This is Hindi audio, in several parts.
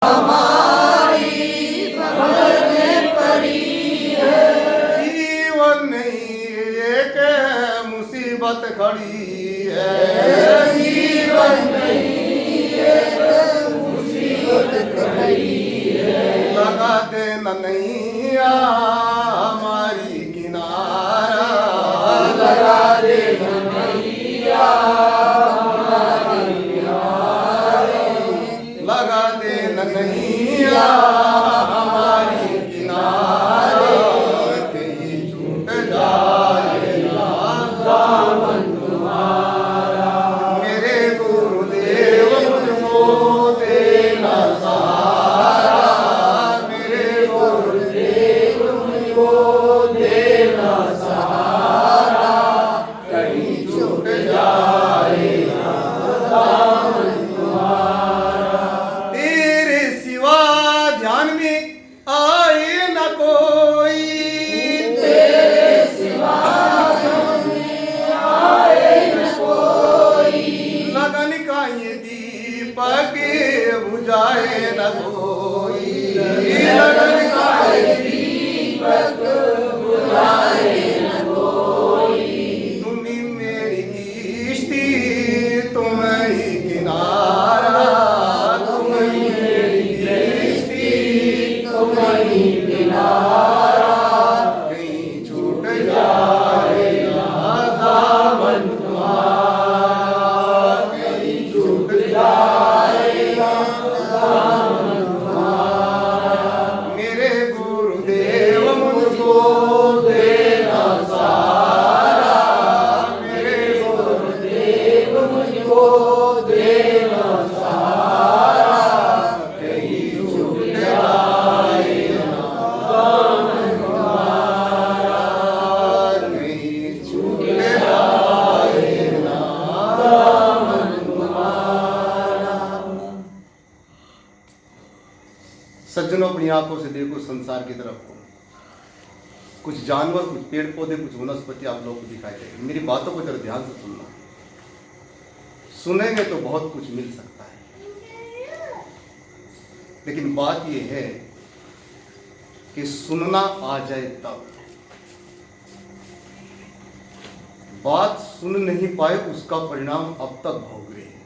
हमारी भंवर में पड़ी है। जीवन नहीं एक मुसीबत खड़ी है। जीवन नहीं एक मुसीबत खड़ी है। लगा देना नैया हमारी किनारा, लगा देना नैया हमारी किनारे। लगा देना नैया हमारी किनारे, कहीं छूट जाए ना दामन तुम्हारा। मेरे गुरुदेव मुझको देना सहारा, मेरे गुरुदेव मुझको देना सहारा, कहीं छूट जाए ना दामन तुम्हारा। तेरे सिवा ध्यान में आए न कोई, तेरे सिवा हमें आए न कोई। लगन का ये दीपक बुझाए न कोई, लगन का ये दीपक बुझाए न कोई। तुम ही मेरी किश्ती, तुम ही किनारा, तुम ही मेरी किश्ती, तुम ही किनारा, कहीं छूट जाए ना दामन तुम्हारा, कहीं छूट जाए ना दामन तुम्हारा। मेरे गुरुदेव मुझको देना सहारा, मेरे गुरुदेव मुझको देना सहारा, कहीं छूट जाए ना दामन तुम्हारा, कहीं छूट जाए ना। दामन तुम्हारा। सज्जनों, अपनी आंखों से देखो संसार की तरफ को। कुछ जानवर, कुछ पेड़ पौधे, कुछ वनस्पति आप लोगों को दिखाई देगी। मेरी बातों को जरा ध्यान से सुनना। सुनेंगे तो बहुत कुछ मिल सकता है, लेकिन बात यह है कि सुनना आ जाए तब। बात सुन नहीं पाए उसका परिणाम अब तक भोग रहे हैं।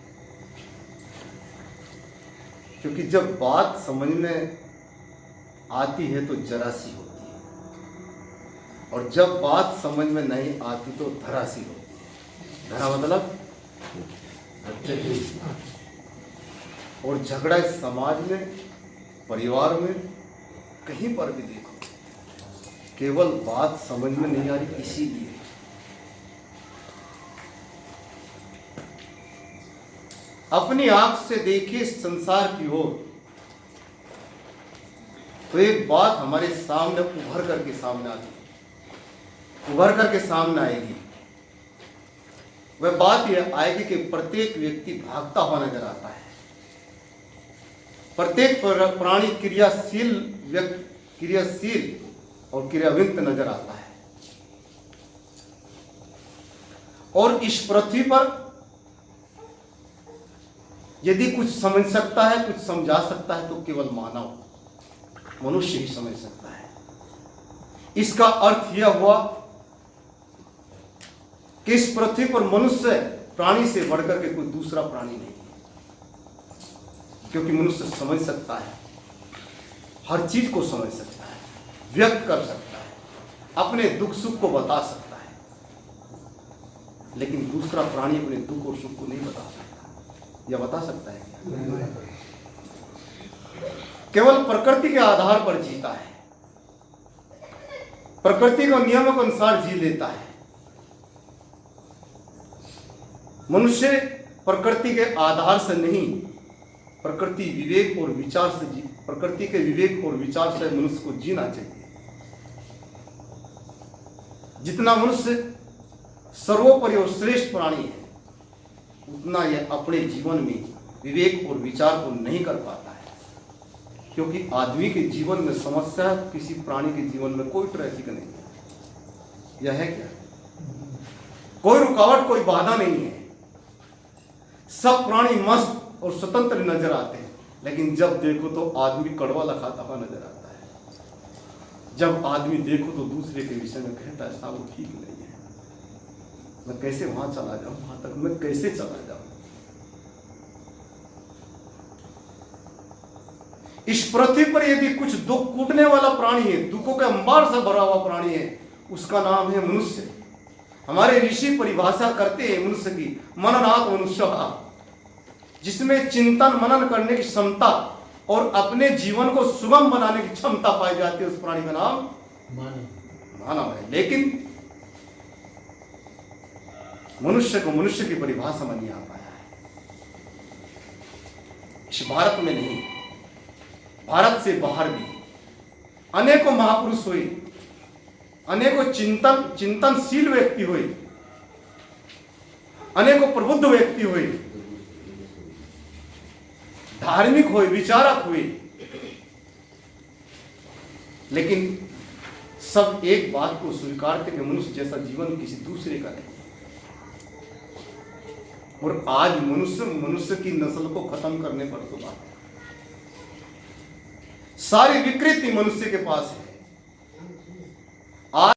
क्योंकि जब बात समझ में आती है तो जरा सी होती है, और जब बात समझ में नहीं आती तो धरा सी होती है। धरा मतलब और झगड़ा इस समाज में, परिवार में, कहीं पर भी देखो, केवल बात समझ में नहीं आ रही इसीलिए। अपनी आंख से देखिए इस संसार की ओर, तो एक बात हमारे सामने उभर करके सामने आती, उभर करके सामने आएगी। वह बात यह आएगी कि प्रत्येक व्यक्ति भागता हुआ नजर आता है। प्रत्येक प्राणी क्रियाशील और क्रियाविंत नजर आता है। और इस पृथ्वी पर यदि कुछ समझ सकता है, कुछ समझा सकता है, तो केवल मानव, मनुष्य ही समझ सकता है। इसका अर्थ यह हुआ कि इस पृथ्वी पर मनुष्य प्राणी से बढ़कर के कोई दूसरा प्राणी नहीं है, क्योंकि मनुष्य समझ सकता है, हर चीज को समझ सकता है, व्यक्त कर सकता है, अपने दुख सुख को बता सकता है, लेकिन दूसरा प्राणी अपने दुख और सुख को नहीं बता सकता। यह बता सकता है क्या? केवल प्रकृति के आधार पर जीता है, प्रकृति को नियमों के अनुसार जी लेता है। मनुष्य प्रकृति के आधार से नहीं, प्रकृति विवेक और विचार से प्रकृति के विवेक और विचार से मनुष्य को जीना चाहिए। जितना मनुष्य सर्वोपरि और श्रेष्ठ प्राणी है, उतना यह अपने जीवन में विवेक और विचार को नहीं कर पाता है, क्योंकि आदमी के जीवन में समस्या किसी प्राणी के जीवन में कोई ट्रैफिक नहीं है। यह है क्या? कोई रुकावट, कोई बाधा नहीं है। सब प्राणी मस्त और स्वतंत्र नजर आते हैं, लेकिन जब देखो तो आदमी कड़वा खाता हुआ नजर आता है। जब आदमी देखो तो दूसरे के विषय में कहता है साहब वो ठीक नहीं है, मैं कैसे वहां चला जाऊं, वहां तक मैं कैसे चला जाऊं। इस पृथ्वी पर यदि कुछ दुख कूटने वाला प्राणी है, दुखों के अंबार से भरा हुआ प्राणी है, उसका नाम है मनुष्य। हमारे ऋषि परिभाषा करते हैं मनुष्य की, मननात् मनुष्य, जिसमें चिंतन मनन करने की क्षमता और अपने जीवन को सुगम बनाने की क्षमता पाई जाती है, उस प्राणी का नाम मानव है। लेकिन मनुष्य को मनुष्य की परिभाषा में नहीं आ पाया है। इस भारत में नहीं, भारत से बाहर भी अनेकों महापुरुष हुए, अनेकों चिंतनशील व्यक्ति हुए, अनेकों प्रबुद्ध व्यक्ति हुए, धार्मिक हुए, विचारक हुए, लेकिन सब एक बात को स्वीकार करके मनुष्य जैसा जीवन किसी दूसरे का नहीं। और आज मनुष्य की नस्ल को खत्म करने पर तो बात है। सारी विकृति मनुष्य के पास है।